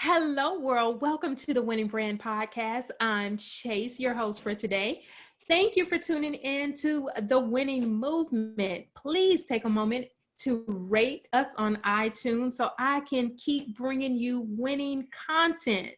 Hello, world. Welcome to the Winning Brand Podcast. I'm Chase, your host for today. Thank you for tuning in to the Winning Movement. Please take a moment to rate us on iTunes so I can keep bringing you winning content.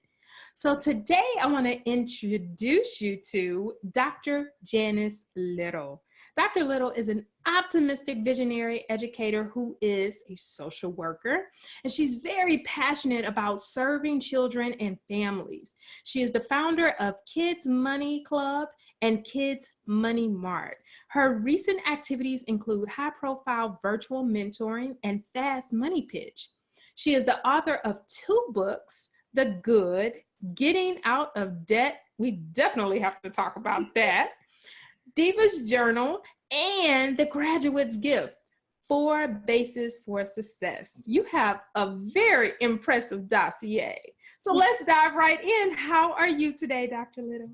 So today I want to introduce you to Dr. Janice Little. Dr. Little is an optimistic visionary educator who is a social worker, and she's very passionate about serving children and families. She is the founder of Kids Money Club and Kids Money Mart. Her recent activities include high-profile virtual mentoring and fast money pitch. She is the author of 2 books, The Good, Getting Out of Debt. We definitely have to talk about that. Diva's Journal, and The Graduate's Gift, 4 Bases for Success. You have a very impressive dossier. So let's dive right in. How are you today, Dr. Little?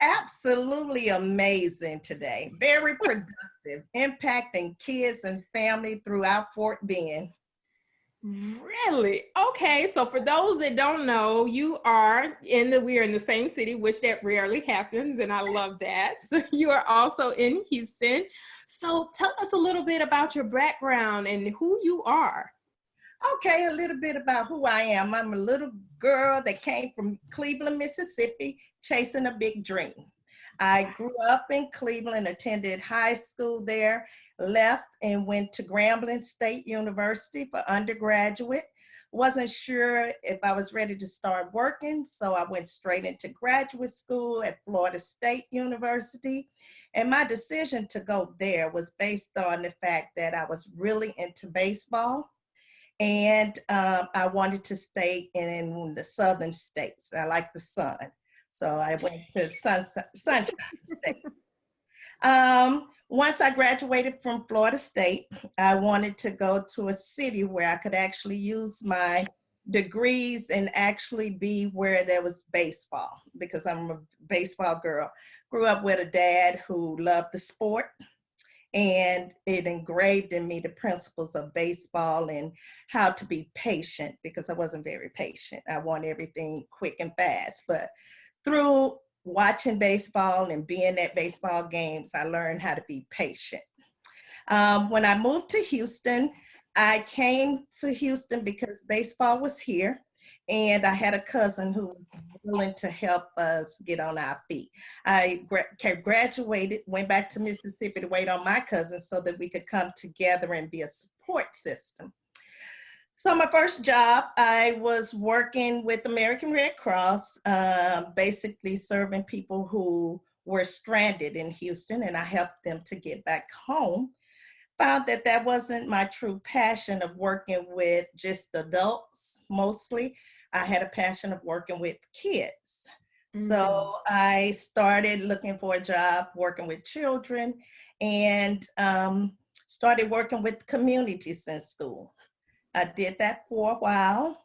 Absolutely amazing today. Very productive, impacting kids and family throughout Fort Bend. Really? Okay. So for those that don't know, we are in the same city, which that rarely happens, and I love that. So you are also in Houston. So tell us a little bit about your background and who you are. Okay, a little bit about who I am. I'm a little girl that came from Cleveland, Mississippi, chasing a big dream. I grew up in Cleveland, attended high school there, left and went to Grambling State University for undergraduate. Wasn't sure if I was ready to start working, so I went straight into graduate school at Florida State University. And my decision to go there was based on the fact that I was really into baseball. And I wanted to stay in the southern states. I like the sun. So I went to Sunshine State. Once I graduated from Florida State, I wanted to go to a city where I could actually use my degrees and actually be where there was baseball, because I'm a baseball girl. Grew up with a dad who loved the sport, and it engraved in me the principles of baseball and how to be patient, because I wasn't very patient. I want everything quick and fast. But through watching baseball and being at baseball games, I learned how to be patient. When I moved to Houston, I came to Houston because baseball was here, and I had a cousin who was willing to help us get on our feet. I graduated, went back to Mississippi to wait on my cousin so that we could come together and be a support system. So my first job, I was working with American Red Cross, basically serving people who were stranded in Houston, and I helped them to get back home. Found that that wasn't my true passion of working with just adults mostly. I had a passion of working with kids. So I started looking for a job working with children, and started working with communities in school. I did that for a while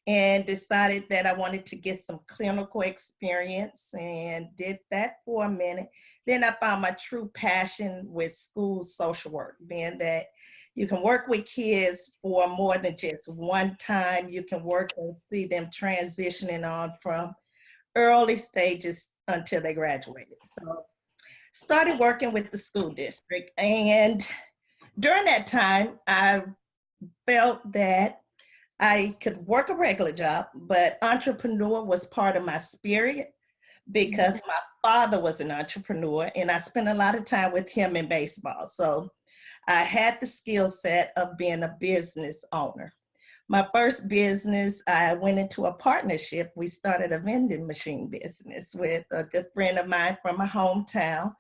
and decided that I wanted to get some clinical experience, and did that for a minute. Then I found my true passion with school social work, being that you can work with kids for more than just one time. You can work and see them transitioning on from early stages until they graduated. So started working with the school district, and during that time, I felt that I could work a regular job, but entrepreneur was part of my spirit, because my father was an entrepreneur and I spent a lot of time with him in baseball. So I had the skill set of being a business owner. My first business, I went into a partnership. We started a vending machine business with a good friend of mine from my hometown.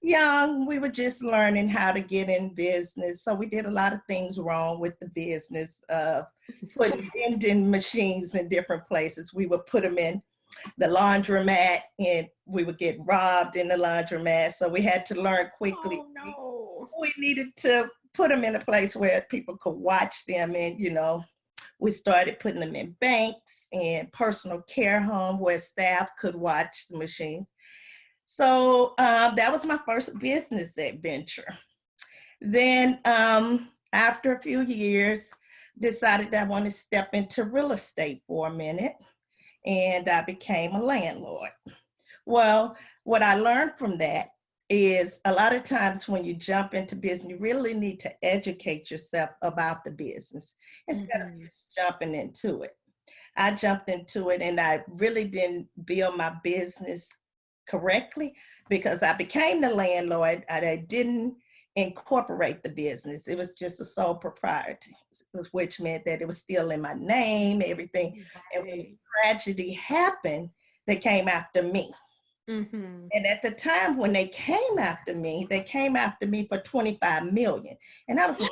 Young, we were just learning how to get in business. So we did a lot of things wrong with the business, putting vending machines in different places. We would put them in the laundromat and we would get robbed in the laundromat. So we had to learn quickly. Oh, no. We needed to put them in a place where people could watch them. And, we started putting them in banks and personal care home where staff could watch the machines. So that was my first business adventure. Then after a few years, decided that I want to step into real estate for a minute, and I became a landlord. Well, what I learned from that is a lot of times when you jump into business, you really need to educate yourself about the business instead of just jumping into it. I jumped into it and I really didn't build my business correctly because I became the landlord. I didn't incorporate the business. It was just a sole proprietor, which meant that it was still in my name, everything. And when the tragedy happened, they came after me. And at the time when they came after me for 25 million. And I was like,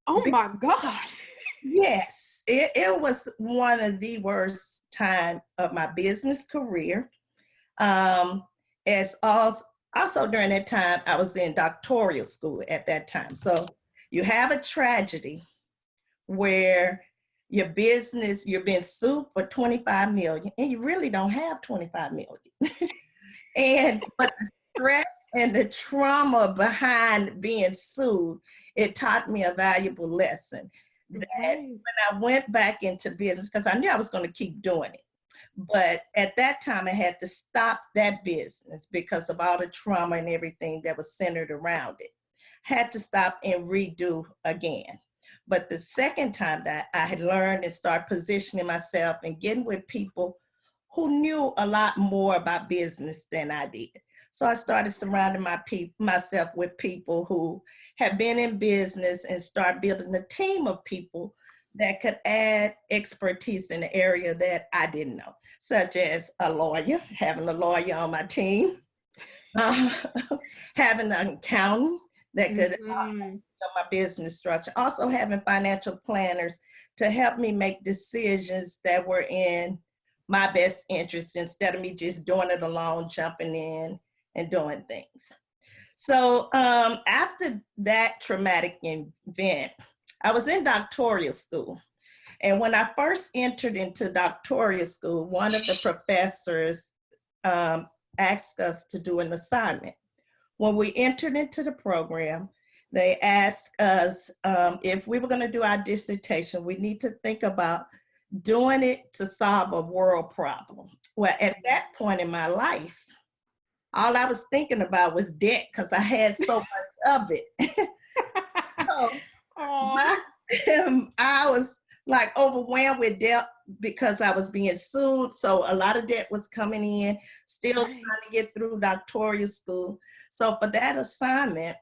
oh my God. Yes, it was one of the worst time of my business career. As also during that time, I was in doctoral school at that time. So you have a tragedy where your business, you're being sued for 25 million and you really don't have 25 million. But the stress and the trauma behind being sued, it taught me a valuable lesson. That when I went back into business, because I knew I was going to keep doing it. But at that time, I had to stop that business because of all the trauma and everything that was centered around it. Had to stop and redo again. But the second time that I had learned and started positioning myself and getting with people who knew a lot more about business than I did. So I started surrounding myself with people who have been in business and start building a team of people that could add expertise in the area that I didn't know, such as a lawyer, having a lawyer on my team, having an accountant that could my business structure, also having financial planners to help me make decisions that were in my best interest instead of me just doing it alone, jumping in and doing things. So after that traumatic event, I was in doctoral school. And when I first entered into doctoral school, one of the professors asked us to do an assignment. When we entered into the program, they asked us if we were going to do our dissertation, we need to think about doing it to solve a world problem. Well, at that point in my life, all I was thinking about was debt because I had so much of it. So I was like overwhelmed with debt because I was being sued. So a lot of debt was coming in, still trying to get through doctoral school. So for that assignment,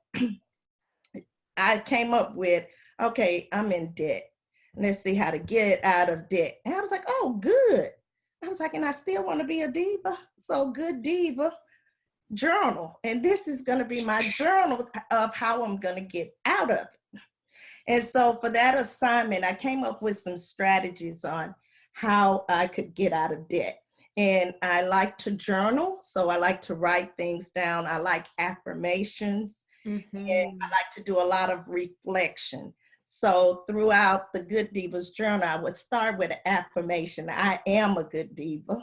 I came up with, okay, I'm in debt. Let's see how to get out of debt. And I was like, oh, good. I was like, and I still want to be a diva. So good diva journal. And this is going to be my journal of how I'm going to get out of it. And so for that assignment, I came up with some strategies on how I could get out of debt. And I like to journal. So I like to write things down. I like affirmations. And I like to do a lot of reflection. So throughout the Good Divas journal, I would start with an affirmation. I am a good diva.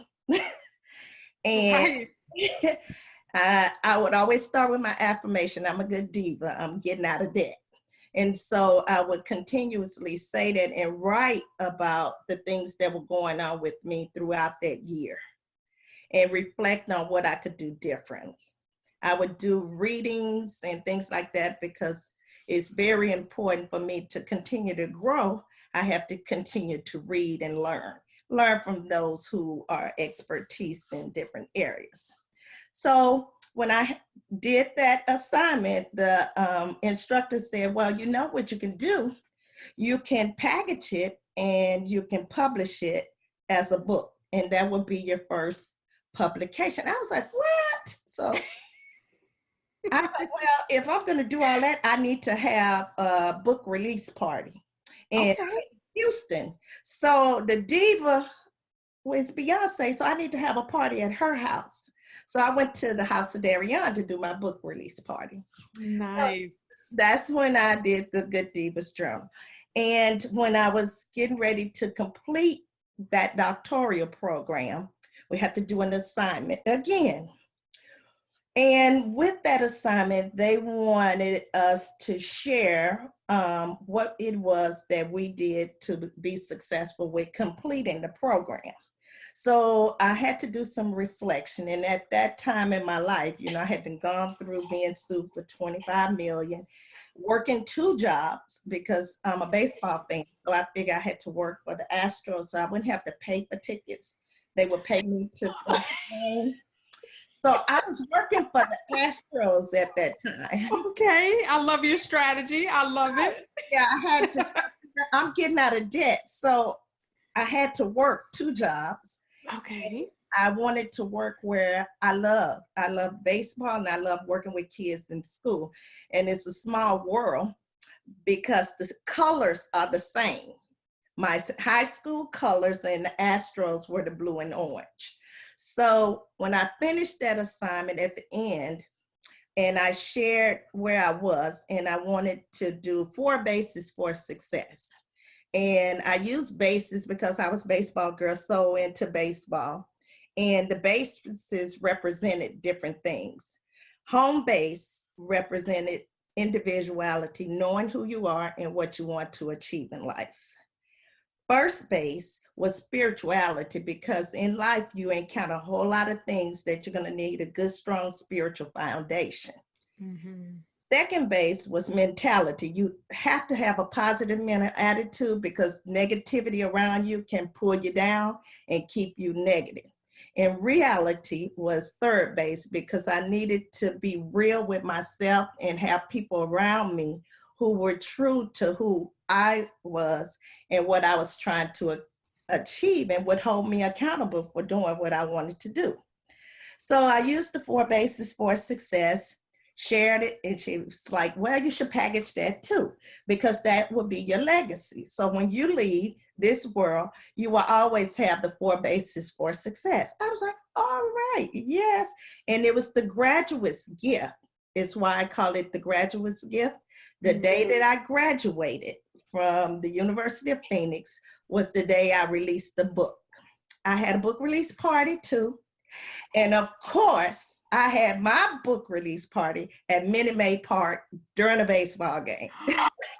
And I would always start with my affirmation. I'm a good diva. I'm getting out of debt. And so I would continuously say that and write about the things that were going on with me throughout that year and reflect on what I could do differently. I would do readings and things like that because it's very important for me to continue to grow. I have to continue to read and learn from those who are expertise in different areas. So when I did that assignment, the instructor said, well, you know what you can do? You can package it and you can publish it as a book. And that will be your first publication. I was like, what? So I was like, well, if I'm going to do all that, I need to have a book release party in Houston. So the diva was Beyonce, so I need to have a party at her house. So I went to the house of Darian to do my book release party. Nice. So that's when I did the Good Divas Journal. And when I was getting ready to complete that doctoral program, we had to do an assignment again. And with that assignment, they wanted us to share what it was that we did to be successful with completing the program. So I had to do some reflection. And at that time in my life, you know, I had gone through being sued for 25 million, working 2 jobs because I'm a baseball fan. So I figured I had to work for the Astros so I wouldn't have to pay for tickets. They would pay me to play the game. So I was working for the Astros at that time. Okay, I love your strategy. I love it. Yeah, I had to, I'm getting out of debt. So I had to work 2 jobs. Okay. I wanted to work where I love. I love baseball and I love working with kids in school. And it's a small world because the colors are the same. My high school colors and the Astros were the blue and orange. So when I finished that assignment at the end, and I shared where I was, and I wanted to do 4 bases for success. And I used bases because I was a baseball girl, so into baseball. And the bases represented different things. Home base represented individuality, knowing who you are and what you want to achieve in life. First base was spirituality because in life you encounter a whole lot of things that you're going to need a good, strong spiritual foundation. Mm-hmm. Second base was mentality. You have to have a positive mental attitude because negativity around you can pull you down and keep you negative. And reality was third base because I needed to be real with myself and have people around me who were true to who I was and what I was trying to achieve and would hold me accountable for doing what I wanted to do. So I used the 4 bases for success, shared it, and she was like, well, you should package that too, because that will be your legacy. So when you leave this world, you will always have the 4 bases for success. I was like, all right, yes. And it was the graduate's gift. It's why I call it the graduate's gift. The day that I graduated from the University of Phoenix was the day I released the book. I had a book release party too. And of course, I had my book release party at Minute Maid Park during a baseball game.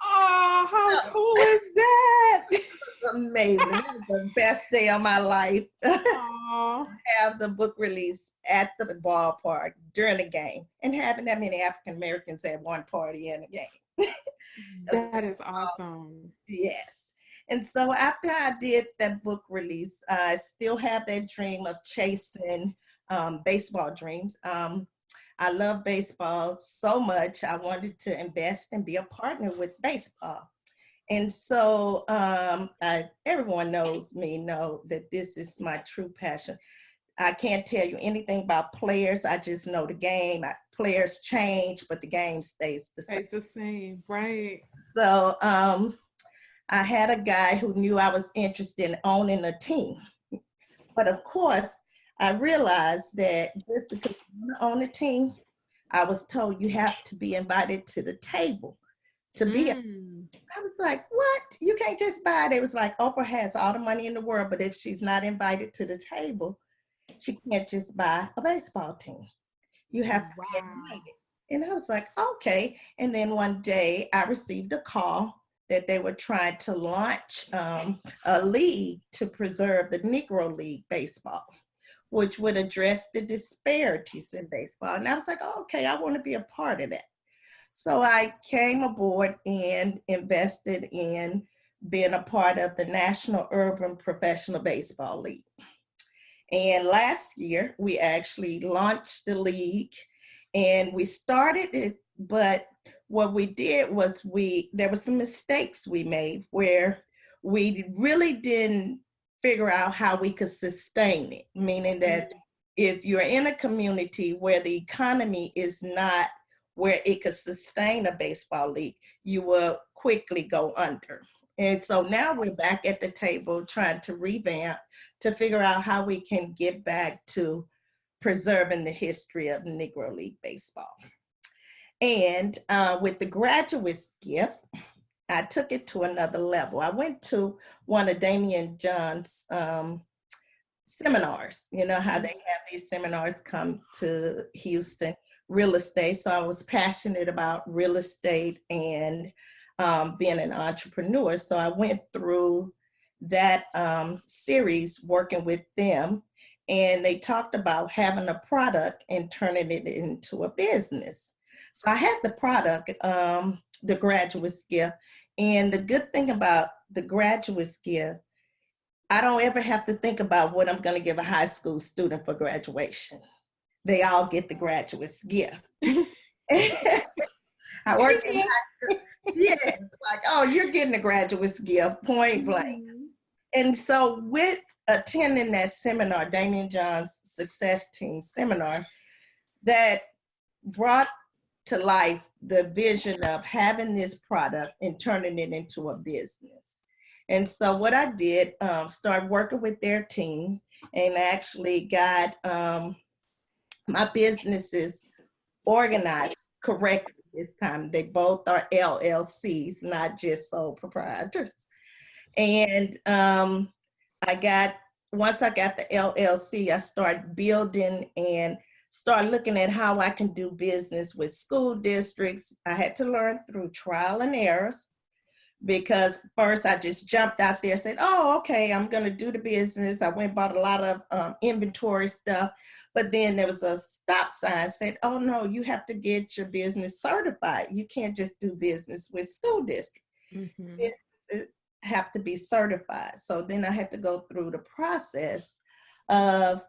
Oh, how cool is that? It was amazing. It was the best day of my life. Have the book release at the ballpark during the game and having that many African Americans at one party in the game. That is awesome. Yes. And so after I did that book release, I still have that dream of chasing baseball dreams. I love baseball so much. I wanted to invest and be a partner with baseball. And so everyone knows me, know that this is my true passion. I can't tell you anything about players. I just know the game. Players change, but the game stays the same. It's the same, right? So I had a guy who knew I was interested in owning a team. But of course, I realized that just because you want to own a team, I was told you have to be invited to the table to be. I was like, what? You can't just buy it. It was like Oprah has all the money in the world, but if she's not invited to the table, she can't just buy a baseball team. You have to be invited. And I was like, okay. And then one day I received a call that they were trying to launch a league to preserve the Negro League baseball, which would address the disparities in baseball. And I was like, oh, okay, I want to be a part of that. So I came aboard and invested in being a part of the National Urban Professional Baseball League. And last year, we actually launched the league and we started it, but what we did was there were some mistakes we made where we really didn't figure out how we could sustain it, meaning that if you're in a community where the economy is not where it could sustain a baseball league, you will quickly go under. And so now we're back at the table trying to revamp to figure out how we can get back to preserving the history of Negro League baseball. And with the graduate's gift, I took it to another level. I went to one of Damian John's seminars. You know how they have these seminars come to Houston, real estate. So I was passionate about real estate and being an entrepreneur. So I went through that series working with them, and they talked about having a product and turning it into a business. So I had the product, the graduate's gift. And the good thing about the graduate's gift, I don't ever have to think about what I'm going to give a high school student for graduation. They all get the graduate's gift. I worked in high school. Yes, like, oh, you're getting a graduate's gift, point blank. And so with attending that seminar, Damien John's Success Team seminar, that brought to life the vision of having this product and turning it into a business. And so what I did, started working with their team and actually got my businesses organized correctly this time. They both are LLCs, not just sole proprietors. And once I got the LLC, I started building and start looking at how I can do business with school districts. I had to learn through trial and errors, because first I just jumped out there and said, oh, okay, I'm going to do the business. I went and bought a lot of inventory stuff, but then there was a stop sign said, oh no, you have to get your business certified. You can't just do business with school districts. Businesses have to be certified. So then I had to go through the process of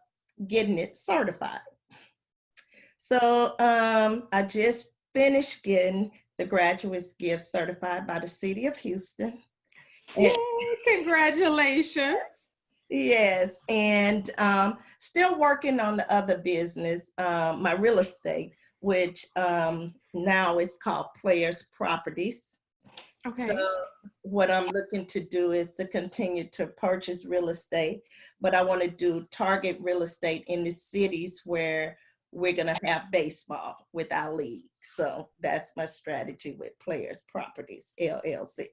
getting it certified. So I just finished getting the graduate's gift certified by the city of Houston. Yay, congratulations. Yes, and still working on the other business, my real estate, which now is called Players Properties. Okay. So what I'm looking to do is to continue to purchase real estate, but I want to do target real estate in the cities where we're going to have baseball with our league. So that's my strategy with Players Properties, LLC.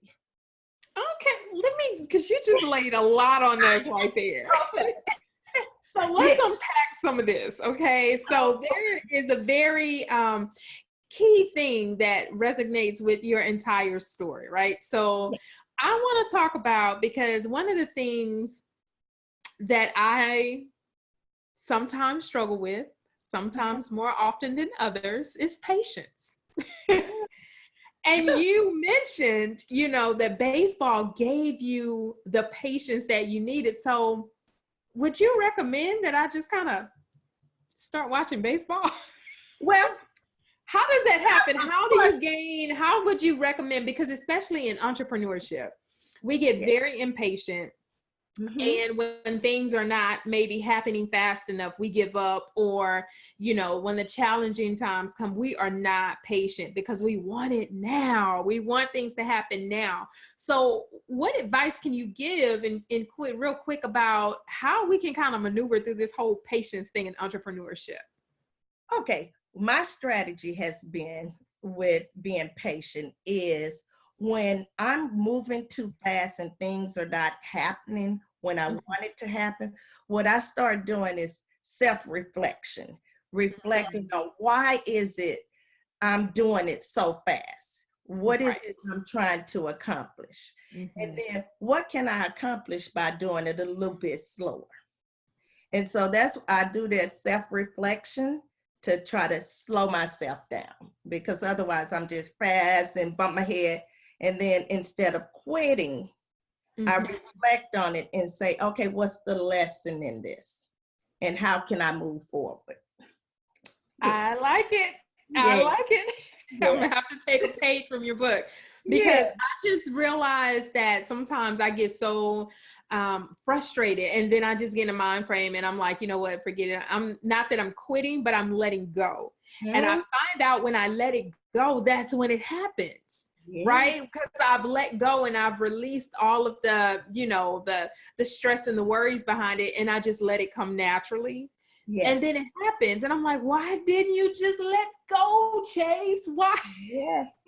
Okay, because you just laid a lot on us right there. Okay. So let's unpack some of this, okay? So there is a very key thing that resonates with your entire story, right? So I want to talk about, because one of the things that I sometimes struggle with, sometimes more often than others, is patience. And you mentioned, that baseball gave you the patience that you needed. So would you recommend that I just kind of start watching baseball? Well, how does that happen? How would you recommend? Because especially in entrepreneurship, we get very impatient. And when things are not maybe happening fast enough, we give up, or, when the challenging times come, we are not patient because we want it now. We want things to happen now. So what advice can you give real quick about how we can kind of maneuver through this whole patience thing in entrepreneurship? Okay. My strategy has been with being patient is when I'm moving too fast and things are not happening when I want it to happen, what I start doing is self-reflection, reflecting on why is it I'm doing it so fast? What is it I'm trying to accomplish? And then what can I accomplish by doing it a little bit slower? And so I do that self-reflection to try to slow myself down, because otherwise I'm just fast and bump my head. And then instead of quitting, I reflect on it and say, okay, what's the lesson in this? And how can I move forward? I like it. I like it. I'm gonna have to take a page from your book, because I just realized that sometimes I get so frustrated, and then I just get in a mind frame and I'm like, you know what, forget it. I'm not that I'm quitting, but I'm letting go. And I find out when I let it go, that's when it happens. Right? Because I've let go and I've released all of the, the stress and the worries behind it, and I just let it come naturally. And then it happens. And I'm like, why didn't you just let go, Chase? Why?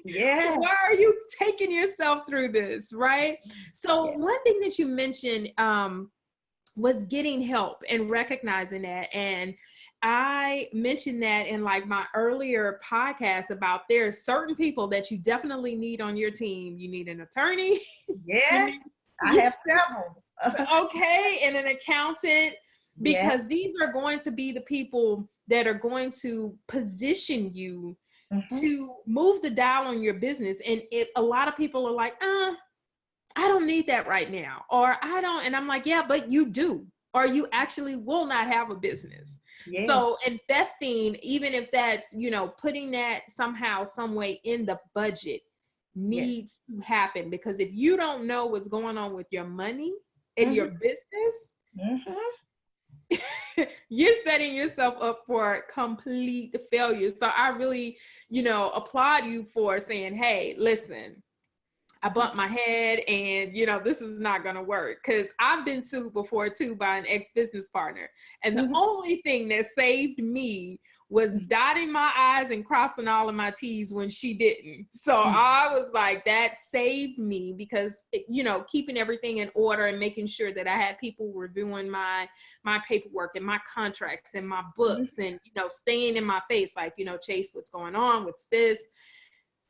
Why are you taking yourself through this? Right? So one thing that you mentioned was getting help and recognizing that. And I mentioned that in like my earlier podcast about there are certain people that you definitely need on your team. You need an attorney. Yes, I have several. Okay, and an accountant, because Yes. these are going to be the people that are going to position you to move the dial on your business. And if a lot of people are like, I don't need that right now, or I don't, and I'm like, yeah, but you do, or you actually will not have a business. Yes. So investing, even if that's, you know, putting that somehow, some way in the budget needs to happen, because if you don't know what's going on with your money and your business, you're setting yourself up for complete failure. So I really, you know, applaud you for saying, hey, listen, I bumped my head and, you know, this is not going to work, because I've been sued before too by an ex-business partner. And the only thing that saved me was dotting my I's and crossing all of my T's when she didn't. So I was like, that saved me, because, you know, keeping everything in order and making sure that I had people reviewing my paperwork and my contracts and my books and, you know, staying in my face, like, you know, Chase, what's going on? What's this?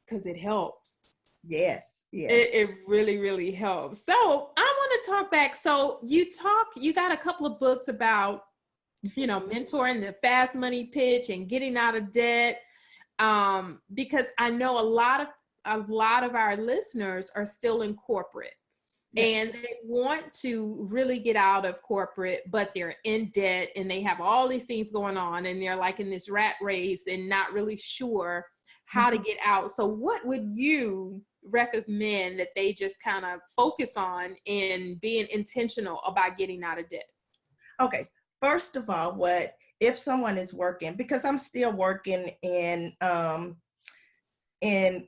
Because it helps. Yes. Yes. It really, really helps. So I want to talk back. So you got a couple of books about, you know, mentoring, the fast money pitch, and getting out of debt. Because I know a lot of our listeners are still in corporate. Yes. And they want to really get out of corporate, but they're in debt and they have all these things going on and they're like in this rat race and not really sure how to get out. So what would you recommend that they just kind of focus on in being intentional about getting out of debt? Okay. First of all, if someone is working, because I'm still working in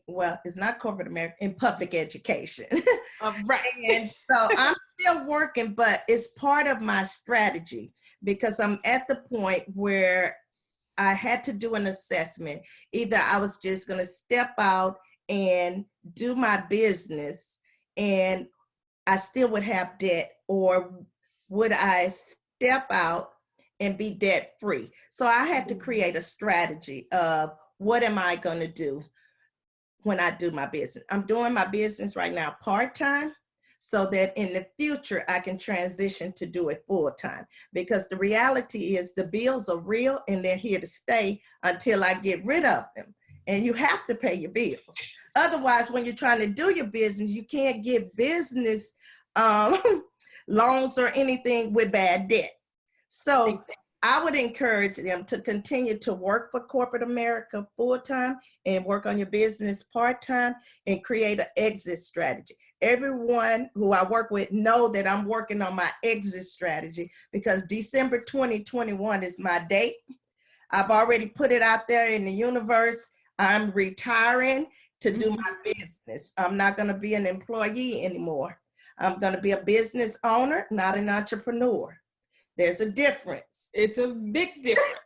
well, it's not corporate America, in public education. Right. And so I'm still working, but it's part of my strategy, because I'm at the point where I had to do an assessment. Either I was just going to step out and do my business and I still would have debt, or would I step out and be debt free? So I had to create a strategy of what am I going to do when I do my business. I'm doing my business right now part-time, so that in the future I can transition to do it full-time, because the reality is the bills are real and they're here to stay until I get rid of them. And you have to pay your bills. Otherwise, when you're trying to do your business, you can't get business loans or anything with bad debt. So I would encourage them to continue to work for corporate America full-time and work on your business part-time and create an exit strategy. Everyone who I work with know that I'm working on my exit strategy, because December 2021 is my date. I've already put it out there in the universe. I'm retiring to do my business. I'm not going to be an employee anymore. I'm going to be a business owner, not an entrepreneur. There's a difference. It's a big difference.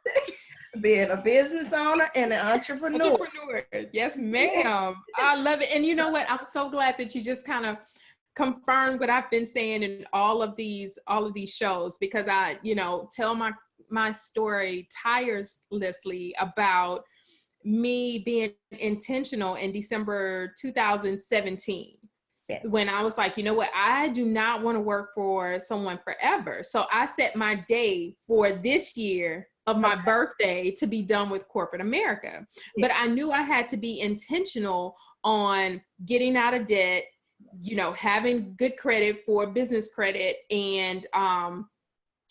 Being a business owner and an entrepreneur. Yes, ma'am. I love it. And you know what? I'm so glad that you just kind of confirmed what I've been saying in all of these shows, because I, you know, tell my story tirelessly about me being intentional in December 2017. Yes. When I was like, you know what, I do not want to work for someone forever. So I set my day for this year of my birthday to be done with corporate America. Yes. But I knew I had to be intentional on getting out of debt, you know, having good credit for business credit, and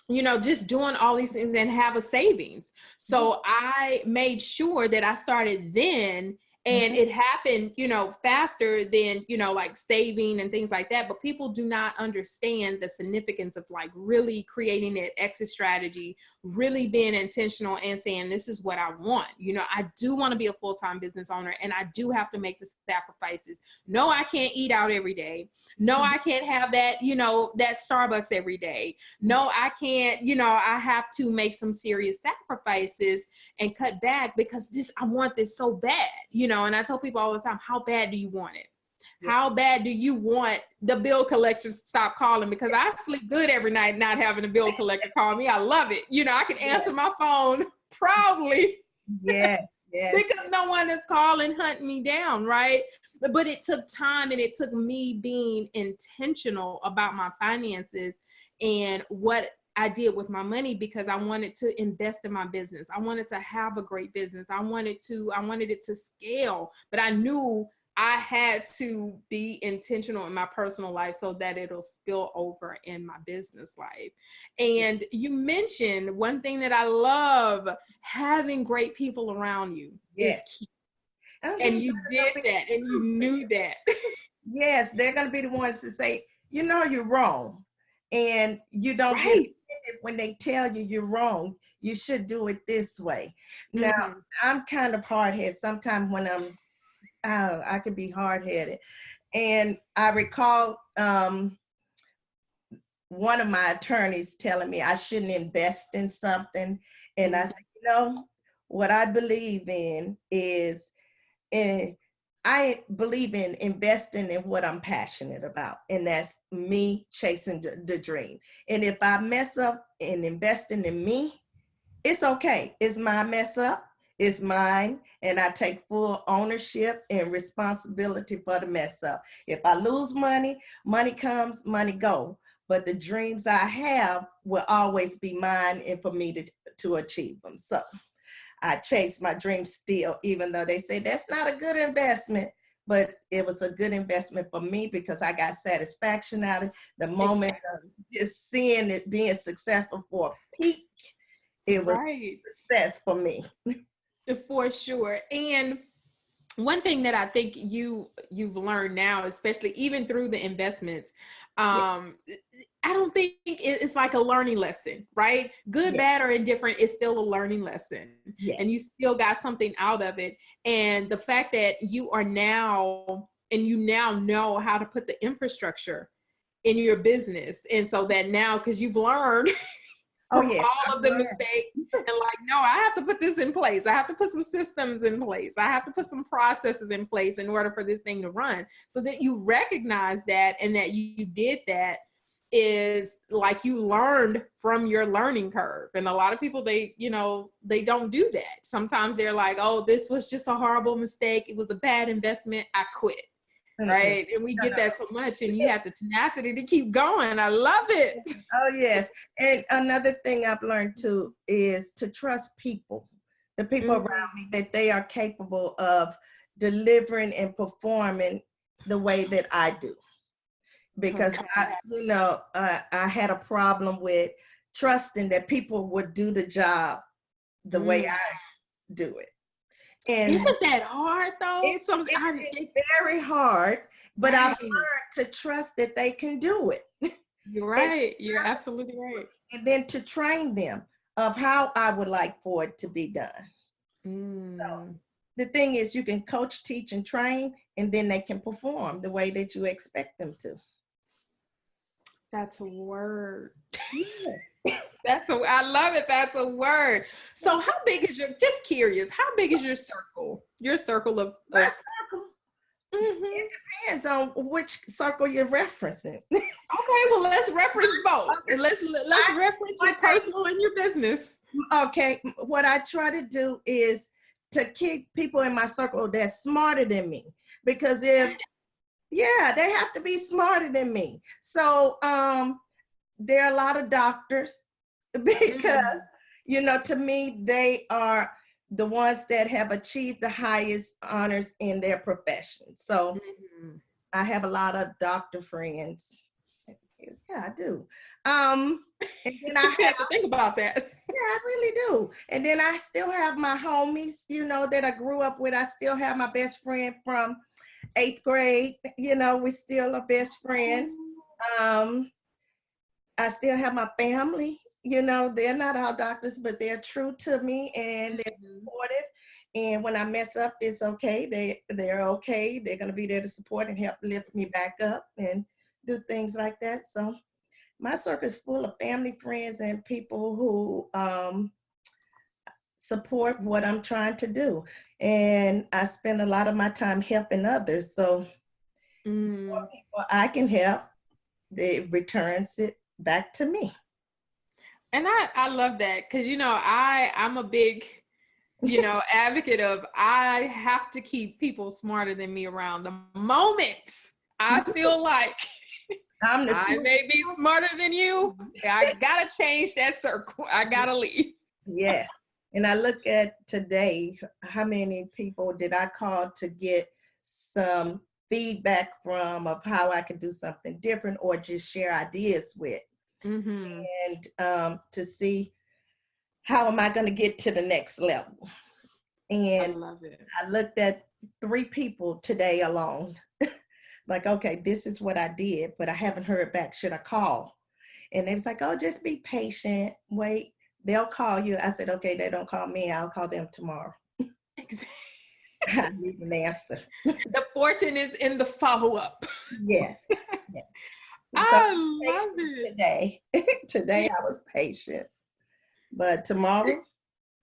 you know, just doing all these things and have a savings. So I made sure that I started then, and it happened, you know, faster than, you know, like saving and things like that. But people do not understand the significance of like really creating that exit strategy, really being intentional and saying, this is what I want. You know, I do want to be a full-time business owner, and I do have to make the sacrifices. No, I can't eat out every day. No, I can't have that, you know, that Starbucks every day. No, I can't, you know, I have to make some serious sacrifices and cut back, because I want this so bad, you know. And I tell people all the time, how bad do you want it? Yes. How bad do you want the bill collector to stop calling? Because I sleep good every night not having a bill collector call me. I love it. You know, I can answer my phone proudly. Yes, yes. Because no one is calling, hunting me down, right? But it took time, and it took me being intentional about my finances and what I did with my money, because I wanted to invest in my business. I wanted to have a great business. I wanted it to scale, but I knew I had to be intentional in my personal life so that it'll spill over in my business life. And you mentioned one thing that I love: having great people around you is Yes. key. And you did that, and you knew that. Yes, they're going to be the ones to say, you know, you're wrong. And you don't get offended when they tell you you're wrong. You should do it this way. Now, I'm kind of hard-headed. Sometimes when I can be hard-headed. And I recall one of my attorneys telling me I shouldn't invest in something. And I said, you know, what I believe in is, I believe in investing in what I'm passionate about, and that's me chasing the dream. And if I mess up in investing in me, it's okay. It's my mess up. It's mine, and I take full ownership and responsibility for the mess up. If I lose money, money comes, money go. But the dreams I have will always be mine, and for me to achieve them. So I chase my dreams still, even though they say that's not a good investment, but it was a good investment for me because I got satisfaction out of it. The moment of just seeing it being successful for a peak, it was success for me. For sure. And one thing that I think you've learned now, especially even through the investments, I don't think it's like a learning lesson, right? Good, bad, or indifferent, it's still a learning lesson. And you still got something out of it. And the fact that you now know how to put the infrastructure in your business. And so that now, because you've learned all of the mistakes, and like, no, I have to put this in place. I have to put some systems in place. I have to put some processes in place in order for this thing to run. So that you recognize that, and that you did that is like you learned from your learning curve. And a lot of people, they don't do that. Sometimes they're like, oh, this was just a horrible mistake. It was a bad investment. I quit. Right. And we get that so much, and you have the tenacity to keep going. I love it. Oh, yes. And another thing I've learned too is to trust people, the people around me, that they are capable of delivering and performing the way that I do. Because I had a problem with trusting that people would do the job the way I do it. And isn't that hard though? It's very hard, but I've learned to trust that they can do it. You're right. You're absolutely right. And then to train them of how I would like for it to be done. So the thing is, you can coach, teach, and train, and then they can perform the way that you expect them to. That's a word. I love it. That's a word. So how big is just curious, how big is your circle? Your circle of my circle? It depends on which circle you're referencing. Okay, well, let's reference both. Okay. Let's reference your personal and your business. Okay, what I try to do is to keep people in my circle that's smarter than me, because they have to be smarter than me. So there are a lot of doctors, because to me, they are the ones that have achieved the highest honors in their profession. So I have a lot of doctor friends. Yeah, I do. And then I have to think about that. Yeah, I really do. And then I still have my homies, that I grew up with. I still have my best friend from 8th grade. We still are best friends. I still have my family. They're not all doctors, but they're true to me, and they're supportive. And when I mess up, it's okay. They're okay. They're going to be there to support and help lift me back up and do things like that. So my circle is full of family, friends, and people who support what I'm trying to do. And I spend a lot of my time helping others. So the more people I can help, it returns it back to me. And I love that because, I'm a big, advocate of I have to keep people smarter than me around. The moment I feel like I'm the I may be smarter than you, I got to change that circle. I got to leave. Yes. And I look at today, how many people did I call to get some feedback from of how I could do something different or just share ideas with, Mm-hmm. and to see how am I going to get to the next level. I And love it. I looked at 3 people today alone. Like, okay, this is what I did, but I haven't heard back. Should I call? And they was like, oh, just be patient. Wait, they'll call you. I said, okay, they don't call me. I'll call them tomorrow. Exactly. I need an answer. The fortune is in the follow-up. Yes. Yes. So I love it. today. Today I was patient. But tomorrow?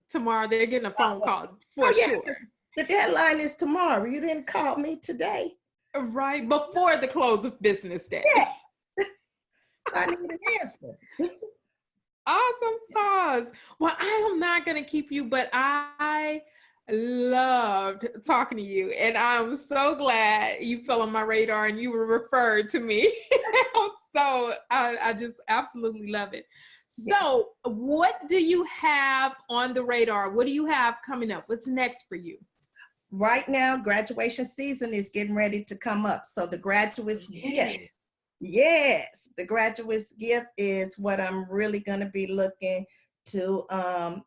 Tomorrow they're getting a phone call for sure. The deadline is tomorrow. You didn't call me today. Right before the close of business day. Yes. So I need an answer. Awesome sauce. Well, I am not going to keep you, but I loved talking to you. And I'm so glad you fell on my radar and you were referred to me. So I just absolutely love it. So what do you have on the radar? What do you have coming up? What's next for you? Right now, graduation season is getting ready to come up. So the graduates gift. Yes, the graduates gift is what I'm really going to be looking to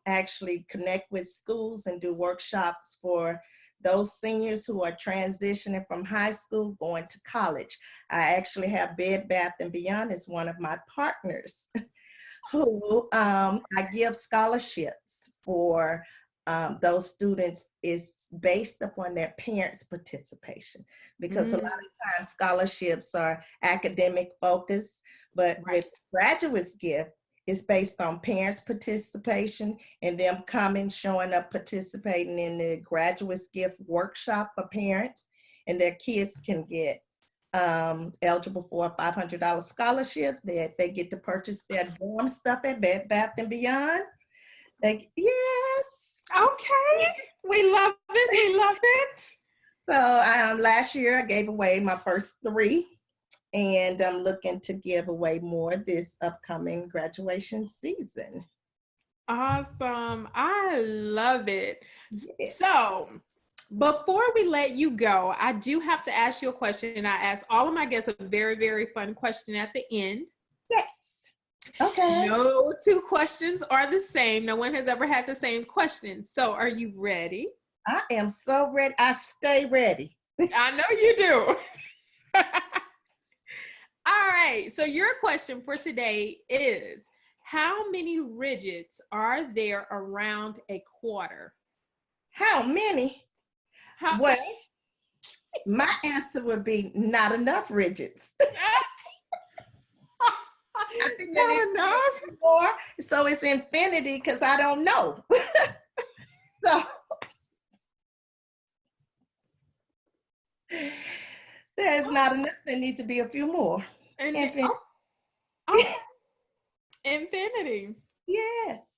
actually connect with schools and do workshops for those seniors who are transitioning from high school going to college. I actually have Bed Bath & Beyond as one of my partners who I give scholarships for those students. Is based upon their parents' participation, because a lot of times scholarships are academic focused, but with graduates gift, it's based on parents' participation and them coming, showing up, participating in the graduates gift workshop for parents, and their kids can get eligible for a $500 scholarship that they get to purchase their dorm stuff at Bed Bath & Beyond. Yes. Okay. We love it. We love it. So last year I gave away my first 3, and I'm looking to give away more this upcoming graduation season. Awesome. I love it. Yeah. So before we let you go, I do have to ask you a question. And I ask all of my guests a very, very fun question at the end. Yes. Okay. No 2 questions are the same. No one has ever had the same question. So are you ready? I am so ready. I stay ready. I know you do. All right. So your question for today is, how many ridges are there around a quarter? How many? Well, my answer would be not enough ridges. I think that is enough. More, so it's infinity because I don't know. So there's not enough. There needs to be a few more. Infinity. Infinity. Yes.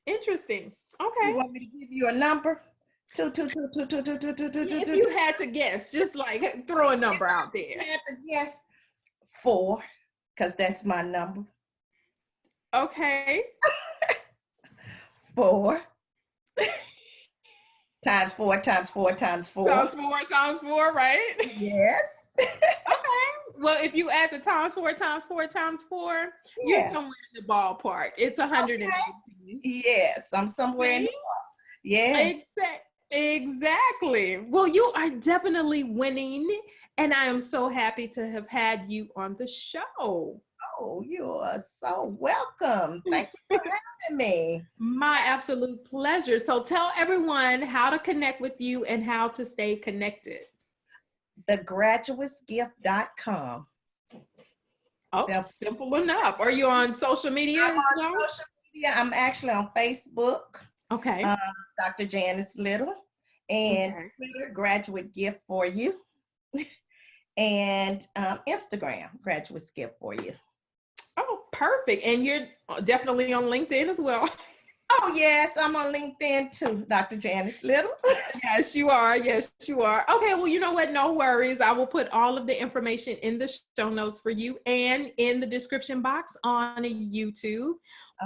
Interesting. Okay. You want me to give you a number? 2, 2, 2, 2, 2, 2, 2, 2, 2, 2, If 2, you had to guess, just like throw a number out there. You had to guess 4, because that's my number. Okay. 4 times 4 times 4 times 4. Times 4, right? Yes. Okay. Well, if you add the times 4 times 4 times 4, you're somewhere in the ballpark. It's 180. Okay. Yes, I'm somewhere in the ballpark. Yes. Exactly. Well, you are definitely winning, and I am so happy to have had you on the show. Oh, you are so welcome. Thank you for having me. My absolute pleasure. So tell everyone how to connect with you and how to stay connected. thegraduatesgift.com. Oh, simple enough. Are you on social media as well? I'm on social media. I'm actually on Facebook. Okay. Dr. Janice Little, and Twitter, Graduate Gift for You, and Instagram, Graduate Gift for You. Oh, perfect. And you're definitely on LinkedIn as well. Oh, yes, I'm on LinkedIn too, Dr. Janice Little. Yes, you are. Yes, you are. Okay, well, you know what? No worries. I will put all of the information in the show notes for you and in the description box on YouTube.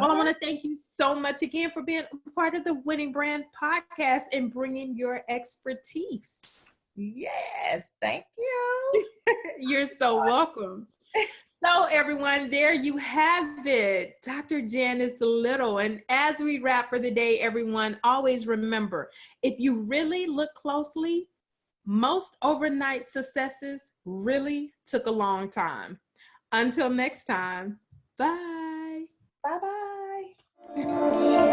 Well, I want to thank you so much again for being a part of the Winning Brand podcast and bringing your expertise. Yes, thank you. You're so welcome. So everyone, there you have it, Dr. Janice Little. And as we wrap for the day, everyone, always remember, if you really look closely, most overnight successes really took a long time. Until next time, bye. Bye-bye.